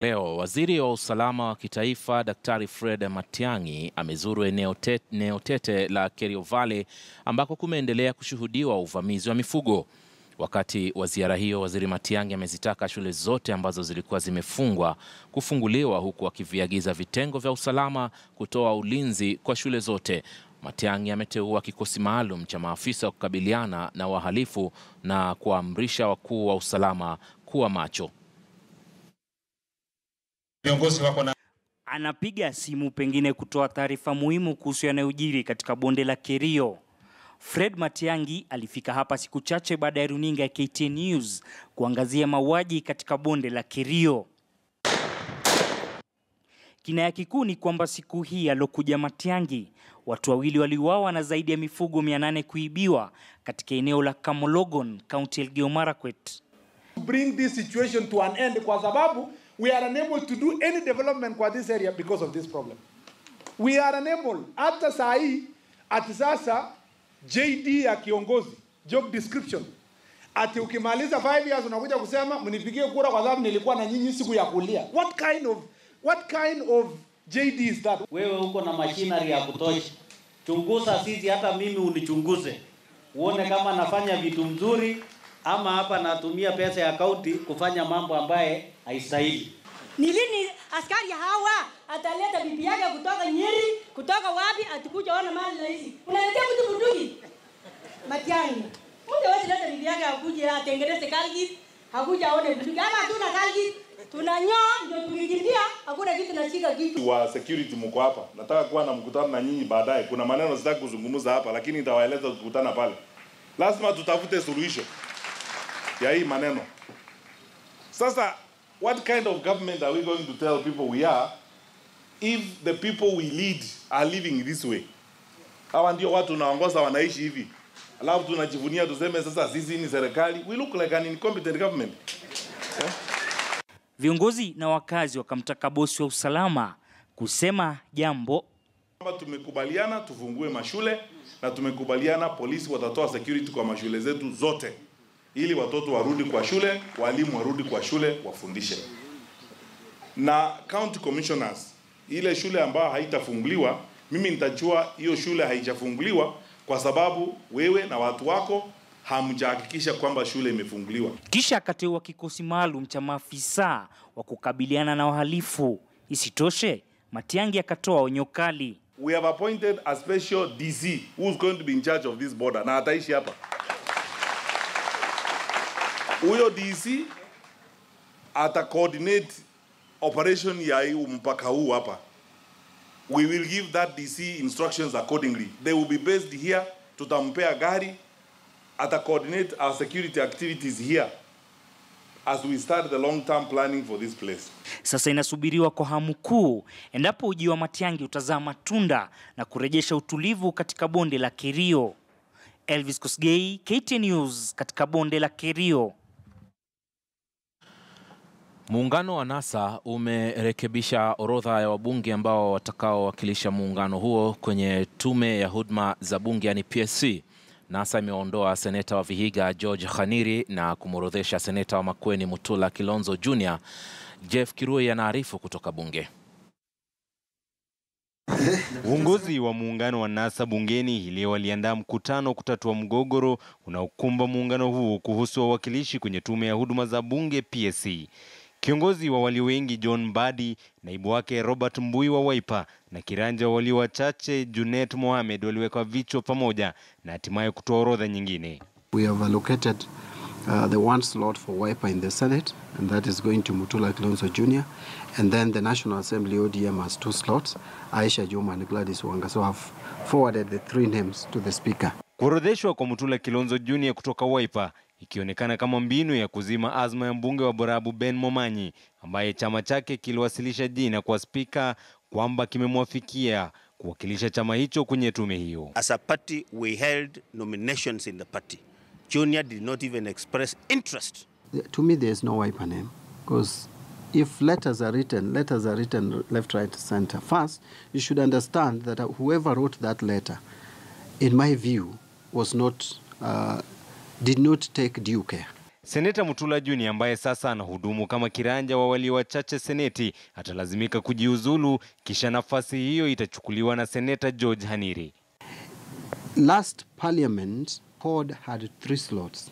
Leo, Waziri wa usalama wa kitaifa Daktari Fred Matiang'i amezuru eneo tete la Kerio Valley ambako kumeendelea kushuhudiwa uvamizi wa mifugo. Wakati wa ziara hiyo, Waziri Matiang'i amezitaka shule zote ambazo zilikuwa zimefungwa kufunguliwa, huku akiviagiza vitengo vya usalama kutoa ulinzi kwa shule zote. Matiangi ameteua kikosi maalum cha maafisa wa kukabiliana na wahalifu na kuamrisha wakuu wa usalama kuwa macho. Anapiga simu pengine kutoa taarifa muhimu kuhusu yanayojiri katika bonde la Kerio. Fred Matiang'i alifika hapa siku chache baada ya runinga ya KTN News kuangazia mauaji katika bonde la Kerio. Kinaya kikuu ni kwamba siku hii alokuja Matiang'i, watu wawili waliuawa na zaidi ya mifugo 800 kuibiwa katika eneo la Kamologon, County Elgeyo Marakwet. Bring this situation to an end kwa sababu we are unable to do any development kwa this area because of this problem. We are unable. Hata saa hii ati sasa JD ya kiongozi, job description, ati ukimaliza 5 years unakuja kusema mnipigie kura kwa sababu nilikuwa na nyinyi siku ya kulia. What kind of JD is that? Wewe uko na machinery ya kutosha. Chunguza sisi, hata mimi unichunguze. Uone kama nafanya vitu mzuri ama hapa natumia pesa ya kaunti kufanya mambo ambaye haistahili. Ni lini askari hawa ataleta bibi yake kutoka Nyeri, kutoka wapi atakuja ona mali hizi? Unaletea mtu bunduki? Matiang'i. Mtu wewe leta bibi yake akuje atengeneze kalgi, hakuja aone bunduki. Ama hatuna kalgi, tunanyoa ndio tukikimbia, hakuna kitu nashika kitu. Wa security mko hapa. Nataka kuwa na mkutano na nyinyi baadaye. Kuna maneno sitaki kuzungumza hapa, lakini nitawaeleza tukutana pale. Lazima tutafute suluhisho ya hii maneno. Sasa, what kind of government are we going to tell people we are if the people we lead are living this way? Hawa ndio watu tunaongoza wanaishi hivi. Alafu tunajivunia tuseme sasa sisi ni serikali. We look like an incompetent government. Yeah? Viongozi na wakazi wakamtaka bosi wa usalama kusema jambo. Tumekubaliana tufungue mashule na tumekubaliana polisi watatoa security kwa mashule zetu zote, ili watoto warudi kwa shule, walimu warudi kwa shule wafundishe. Na county commissioners, ile shule ambayo haitafunguliwa, mimi nitajua hiyo shule haijafunguliwa kwa sababu wewe na watu wako hamjahakikisha kwamba shule imefunguliwa. Kisha akateua kikosi maalum cha maafisa wa kukabiliana na wahalifu. Isitoshe, Matiang'i akatoa onyo kali. We have appointed a special DC who is going to be in charge of this border na ataishi hapa. Huyo DC ata coordinate operation ya mpaka huu hapa. We will give that DC instructions accordingly. They will be based here. Tutampea gari. Ata coordinate our security activities here as we start the long-term planning for this place. Sasa inasubiriwa kwa hamu kuu endapo ujio wa Matiang'i utazaa matunda na kurejesha utulivu katika bonde la Kerio. Elvis Kosgei, KTN News, katika bonde la Kerio. Muungano wa NASA umerekebisha orodha ya wabunge ambao watakaowakilisha muungano huo kwenye tume ya huduma za bunge, yani PSC. NASA imeondoa seneta wa Vihiga George Khaniri na kumorodhesha seneta wa Makueni Mutula Kilonzo Jr. Jeff Kirui anaarifu kutoka bunge. Uongozi wa muungano wa NASA bungeni hii leo waliandaa mkutano kutatua mgogoro unaokumba muungano huu kuhusu wawakilishi kwenye tume ya huduma za bunge PSC. Kiongozi wa walio wengi John Mbadi, naibu wake Robert Mbui wa Wiper na kiranja wa walio wachache Junet Mohamed waliweka vichwa pamoja na hatimaye kutoa orodha nyingine. We have allocated the one slot for Wiper in the Senate, and that is going to Mutula Kilonzo Jr. And then the National Assembly ODM has 2 slots, Aisha Juma and Gladys Wanga. So I've forwarded the 3 names to the Speaker. Kuorodheshwa kwa Mutula Kilonzo Jr. kutoka Wiper ikionekana kama mbinu ya kuzima azma ya mbunge wa Borabu Ben Momanyi ambaye chama chake kiliwasilisha jina kwa spika kwamba kimemwafikia kuwakilisha chama hicho kwenye tume hiyo. As a party we held nominations in the party. Junior did not even express interest. To me there is no Wiper name, because if letters are written left, right, center. First, you should understand that whoever wrote that letter, in my view, was not did not take due care. Seneta Mutula Junior ambaye sasa anahudumu kama kiranja wa walio wachache seneti atalazimika kujiuzulu, kisha nafasi hiyo itachukuliwa na Seneta George Haniri. Last parliament, CORD had 3 slots.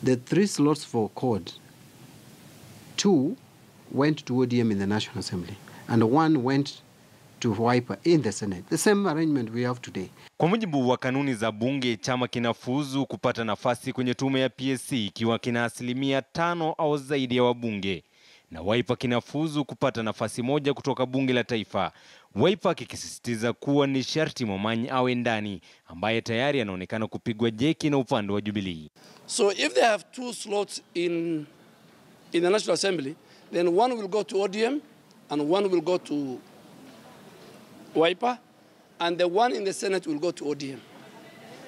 The 3 slots for CORD, 2 went to ODM in the National Assembly and 1 went to Wiper in the Senate. The same arrangement we have today. Kwa mujibu wa kanuni za bunge, chama kinafuzu kupata nafasi kwenye tume ya PSC ikiwa kina 5% au zaidi ya wabunge, na Wiper kinafuzu kupata nafasi moja kutoka bunge la taifa. Wiper kikisisitiza kuwa ni sharti Momanyi awe ndani, ambaye tayari anaonekana kupigwa jeki na upande wa Jubilee. So if they have 2 slots in the National Assembly, then 1 will go to ODM and 1 will go to Wiper, and the 1 in the Senate will go to ODM.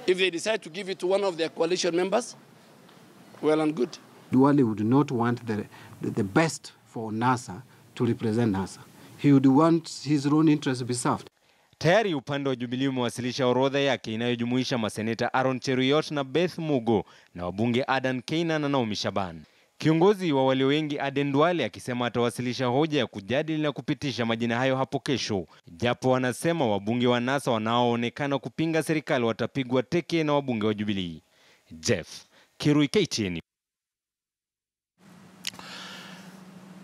If they decide to give it to one of their coalition members, well and good. Duale would not want the best for NASA to represent NASA. He would want his own interests to be served. Tayari upande wa Jubilee umewasilisha orodha yake inayojumuisha maseneta Aaron Cheruiyot na Beth Mugo na wabunge Adan Keina na Naomi Shaban. Kiongozi wa walio wengi Aden Duale akisema atawasilisha hoja ya kujadili na kupitisha majina hayo hapo kesho. Japo wanasema wabunge wa NASA wanaoonekana kupinga serikali watapigwa teke na wabunge wa Jubilee. Jeff Kirui, KTN.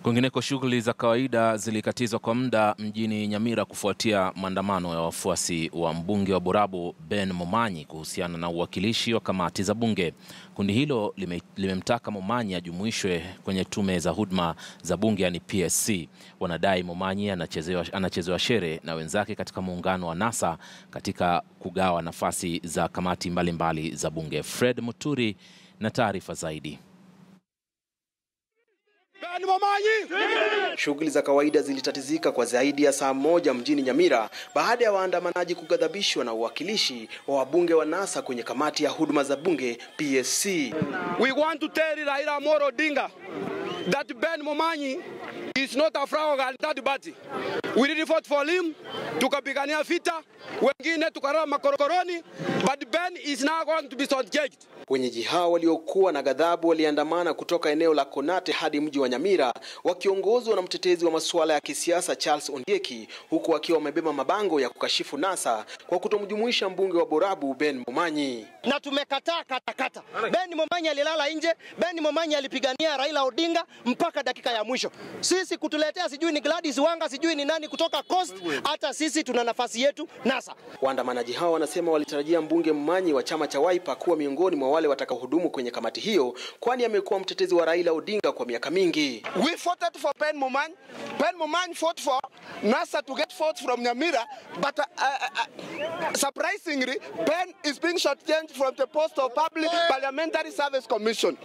Kwingineko, shughuli za kawaida zilikatizwa kwa muda mjini Nyamira kufuatia maandamano ya wafuasi wa mbunge wa Borabu Ben Momanyi kuhusiana na uwakilishi wa kamati za bunge. Kundi hilo limemtaka Momanyi ajumuishwe kwenye tume za huduma za bunge yani PSC. Wanadai Momanyi anachezewa shere na wenzake katika muungano wa NASA katika kugawa nafasi za kamati mbalimbali za bunge. Fred Muturi na taarifa zaidi. Shughuli za kawaida zilitatizika kwa zaidi ya saa moja mjini Nyamira baada ya waandamanaji kugadhabishwa na uwakilishi wa wabunge wa NASA kwenye kamati ya huduma za bunge PSC. We want to tell Raila Amolo Odinga that Ben Momanyi is not a fraud and third party. We did fought for him, tukapigania vita, wengine tukarara makorokoroni, but Ben is now going to be subject. Wenyeji hao waliokuwa na ghadhabu waliandamana kutoka eneo la Konate hadi mji wa Nyamira wakiongozwa na mtetezi wa masuala ya kisiasa Charles Ondieki, huku wakiwa wamebeba mabango ya kukashifu NASA kwa kutomjumuisha mbunge wa Borabu Ben Momanyi. Na tumekataa katakata. Ben Momanyi alilala nje, Ben Momanyi alipigania Raila Odinga mpaka dakika ya mwisho. Sisi kutuletea sijui ni Gladys Wanga sijui ni nani kutoka Coast, hata sisi tuna nafasi yetu NASA. Waandamanaji hao wanasema walitarajia mbunge Momanyi wa chama cha Wiper kuwa miongoni mwa wale watakaohudumu kwenye kamati hiyo, kwani amekuwa mtetezi wa Raila Odinga kwa miaka mingi. We fought for Ben Momanyi. Ben Momanyi fought for NASA to get votes from Nyamira, but surprisingly, Ben is being shortchanged from the post of Public Parliamentary Service Commission.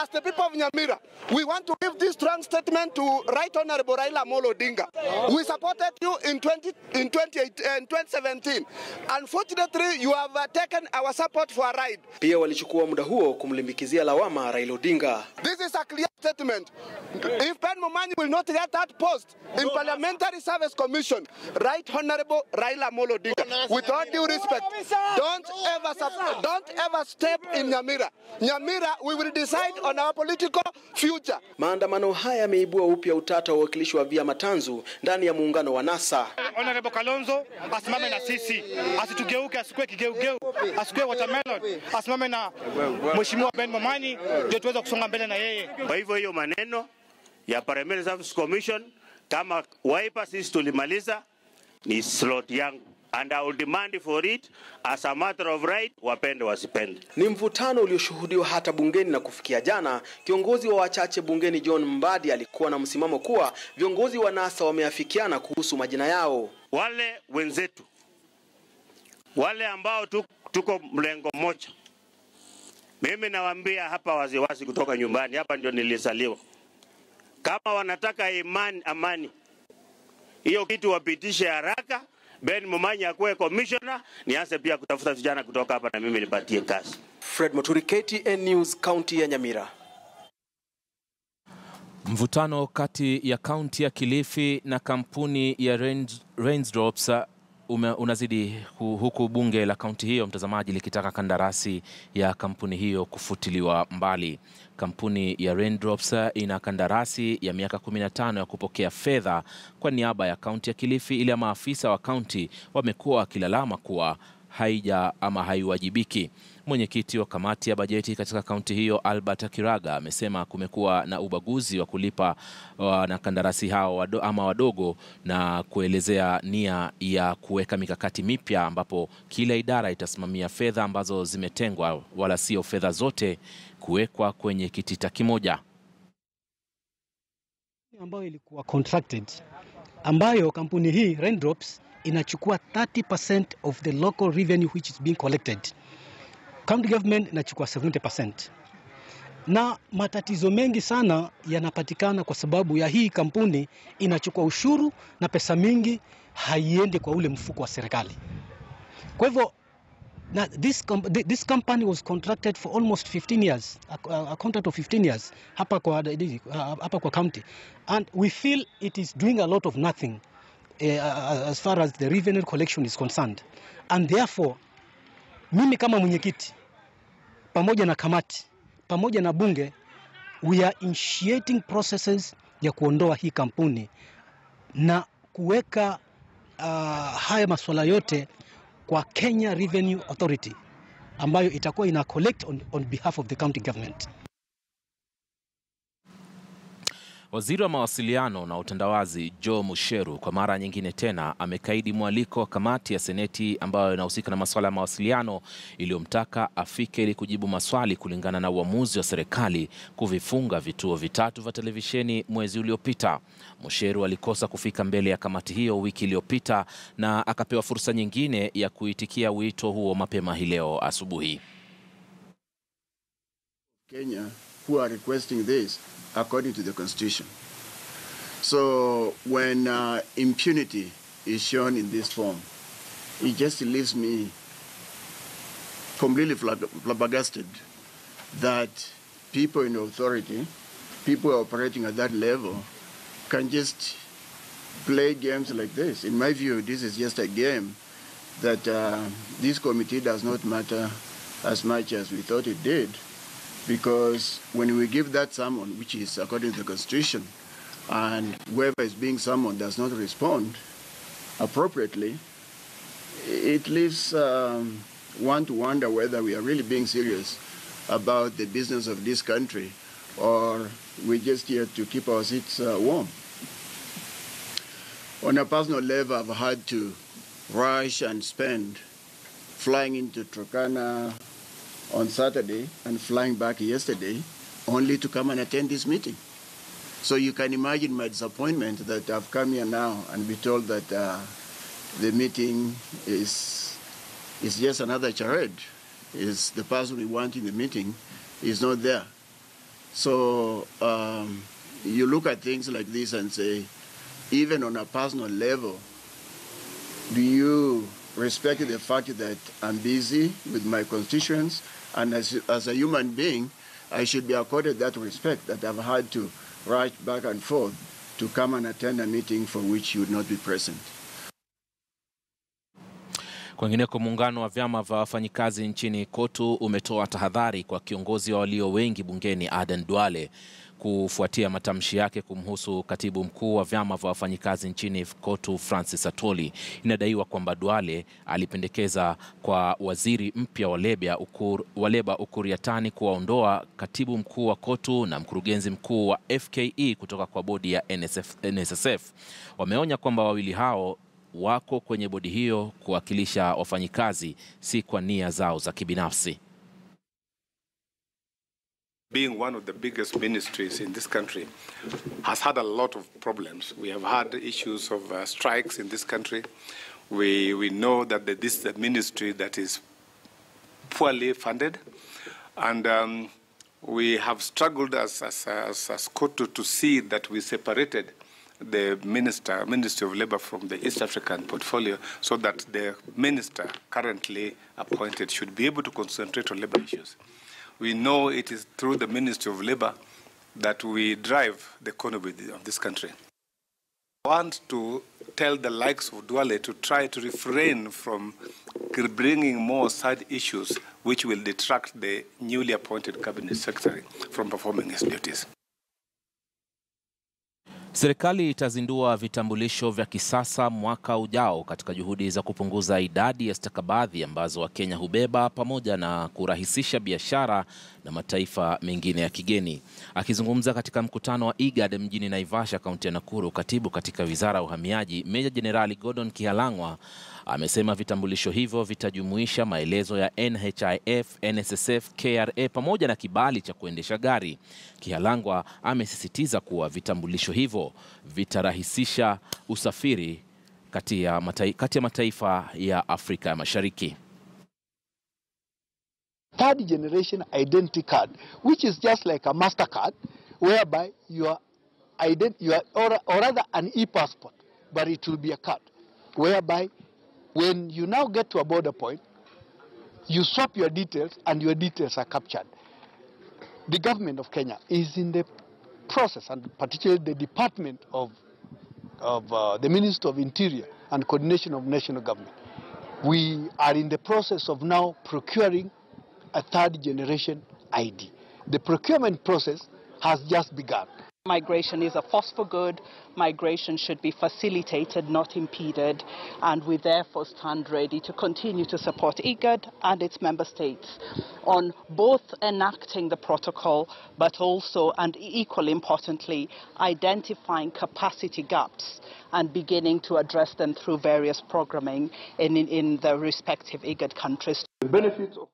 As the people of Nyamira, we want to give this strong statement to Right Honorable Raila Amolo Odinga. We supported you in 2017. Unfortunately, you have taken our support for a ride. Pia walichukua muda huo kumlimbikizia lawama Raila Odinga. This is a clear statement. If Ben Momanyi will not get that post in Parliamentary Service Commission, Right Honorable Raila Amolo Odinga, with all due respect, don't ever step in Nyamira. Nyamira, we will decide on our political future. Maandamano haya yameibua upya utata wa uwakilishi wa vyama tanzu ndani ya muungano wa NASA. Honorable Kalonzo asimame na sisi, asitugeuke, asikue kigeugeu, asikue watermelon, asimame na Mheshimiwa Ben Momanyi ndio tuweze kusonga mbele na yeye. Kwa hivyo hiyo maneno ya Parliamentary Service Commission kama Wiper sisi tulimaliza, ni slot yangu, and I will demand for it as a matter of right, wapende wasipende. Ni mvutano ulioshuhudiwa hata bungeni, na kufikia jana kiongozi wa wachache bungeni John Mbadi alikuwa na msimamo kuwa viongozi wa NASA wameafikiana kuhusu majina yao. Wale wenzetu, wale ambao tuko mlengo mmoja, mimi nawaambia hapa waziwazi kutoka nyumbani, hapa ndio nilizaliwa. Kama wanataka amani, hiyo kitu wapitishe haraka. Ben Momanyi akuwe commissioner, nianze pia kutafuta vijana kutoka hapa na mimi nipatie kazi. Fred Matiang'i, KTN News, kaunti ya Nyamira. Mvutano kati ya kaunti ya Kilifi na kampuni ya Raindrops unazidi huku bunge la kaunti hiyo, mtazamaji, likitaka kandarasi ya kampuni hiyo kufutiliwa mbali. Kampuni ya Raindrops ina kandarasi ya miaka 15 ya kupokea fedha kwa niaba ya kaunti ya Kilifi, ila maafisa wa kaunti wamekuwa wakilalama kuwa haiwajibiki. Mwenyekiti wa kamati ya bajeti katika kaunti hiyo, Albert Kiraga, amesema kumekuwa na ubaguzi wa kulipa na kandarasi hao wadogo, na kuelezea nia ya kuweka mikakati mipya ambapo kila idara itasimamia fedha ambazo zimetengwa, wala sio fedha zote kuwekwa kwenye kitita kimoja. Ambayo ilikuwa contracted, ambayo kampuni hii Raindrops inachukua 30% of the local revenue which is being collected. County government inachukua 70%. Na matatizo mengi sana yanapatikana kwa sababu ya hii kampuni inachukua ushuru na pesa mingi haiendi kwa ule mfuko wa serikali. Kwa hivyo this company was contracted for almost 15 years, a contract of 15 years hapa kwa county, and we feel it is doing a lot of nothing as far as the revenue collection is concerned. And therefore, mimi kama mwenyekiti, pamoja na kamati, pamoja na bunge, we are initiating processes ya kuondoa hii kampuni na kuweka haya masuala yote kwa Kenya Revenue Authority, ambayo itakuwa ina collect on behalf of the county government. Waziri wa mawasiliano na utandawazi Joe Musheru kwa mara nyingine tena amekaidi mwaliko wa kamati ya seneti ambayo inahusika na masuala ya mawasiliano iliyomtaka afike ili kujibu maswali kulingana na uamuzi wa serikali kuvifunga vituo vitatu vya televisheni mwezi uliopita. Musheru alikosa kufika mbele ya kamati hiyo wiki iliyopita na akapewa fursa nyingine ya kuitikia wito huo mapema hii leo asubuhi. Kenya who are requesting this according to the constitution. So when impunity is shown in this form, it just leaves me completely flabbergasted that people in authority, people operating at that level, can just play games like this. In my view, this is just a game that this committee does not matter as much as we thought it did. Because when we give that summon, which is according to the Constitution, and whoever is being summoned does not respond appropriately, it leaves one to wonder whether we are really being serious about the business of this country, or we're just here to keep our seats warm. On a personal level, I've had to rush and spend flying into Turkana on Saturday and flying back yesterday only to come and attend this meeting. So you can imagine my disappointment that I've come here now and be told that the meeting is just another charade. Is the person we want in the meeting is not there. So you look at things like this and say, even on a personal level, do you respect the fact that I'm busy with my constituents, and as a human being, I should be accorded that respect, that I've had to rush back and forth to come and attend a meeting for which you would not be present. Kwingineko, muungano wa vyama vya wafanyikazi nchini KOTU umetoa tahadhari kwa kiongozi wa walio wengi bungeni Aden Duale kufuatia matamshi yake kumhusu katibu mkuu wa vyama vya wafanyikazi nchini KOTU Francis Atoli. Inadaiwa kwamba Duale alipendekeza kwa waziri mpya wa leba Ukur Yatani kuwaondoa katibu mkuu wa KOTU na mkurugenzi mkuu wa FKE kutoka kwa bodi ya NSSF. Wameonya kwamba wawili hao wako kwenye bodi hiyo kuwakilisha wafanyikazi, si kwa nia zao za kibinafsi. Being one of the biggest ministries in this country has had a lot of problems. We have had issues of strikes in this country. We know that this is a ministry that is poorly funded, and we have struggled as KOTU to see that we separated the Ministry of Labour from the East African portfolio, so that the minister currently appointed should be able to concentrate on labour issues. We know it is through the Ministry of Labour that we drive the economy of this country. I want to tell the likes of Duale to try to refrain from bringing more side issues which will detract the newly appointed cabinet secretary from performing his duties. Serikali itazindua vitambulisho vya kisasa mwaka ujao katika juhudi za kupunguza idadi ya stakabadhi ambazo Wakenya hubeba pamoja na kurahisisha biashara na mataifa mengine ya kigeni. Akizungumza katika mkutano wa IGAD mjini Naivasha, kaunti ya Nakuru, katibu katika Wizara ya Uhamiaji, Meja Jenerali Gordon Kihalangwa amesema vitambulisho hivyo vitajumuisha maelezo ya NHIF, NSSF, KRA pamoja na kibali cha kuendesha gari. Kihalangwa amesisitiza kuwa vitambulisho hivyo vitarahisisha usafiri kati ya mataifa ya Afrika ya Mashariki. Third generation identity card, which is just like a MasterCard, whereby or rather an e-passport, but it will be a card, whereby when you now get to a border point, you swap your details and your details are captured. The government of Kenya is in the process, and particularly the Department of the Minister of Interior and Coordination of National Government. We are in the process of now procuring a third generation ID. The procurement process has just begun. Migration is a force for good. Migration should be facilitated, not impeded, and we therefore stand ready to continue to support IGAD and its member states on both enacting the protocol, but also, and equally importantly, identifying capacity gaps and beginning to address them through various programming in the respective IGAD countries. The benefits of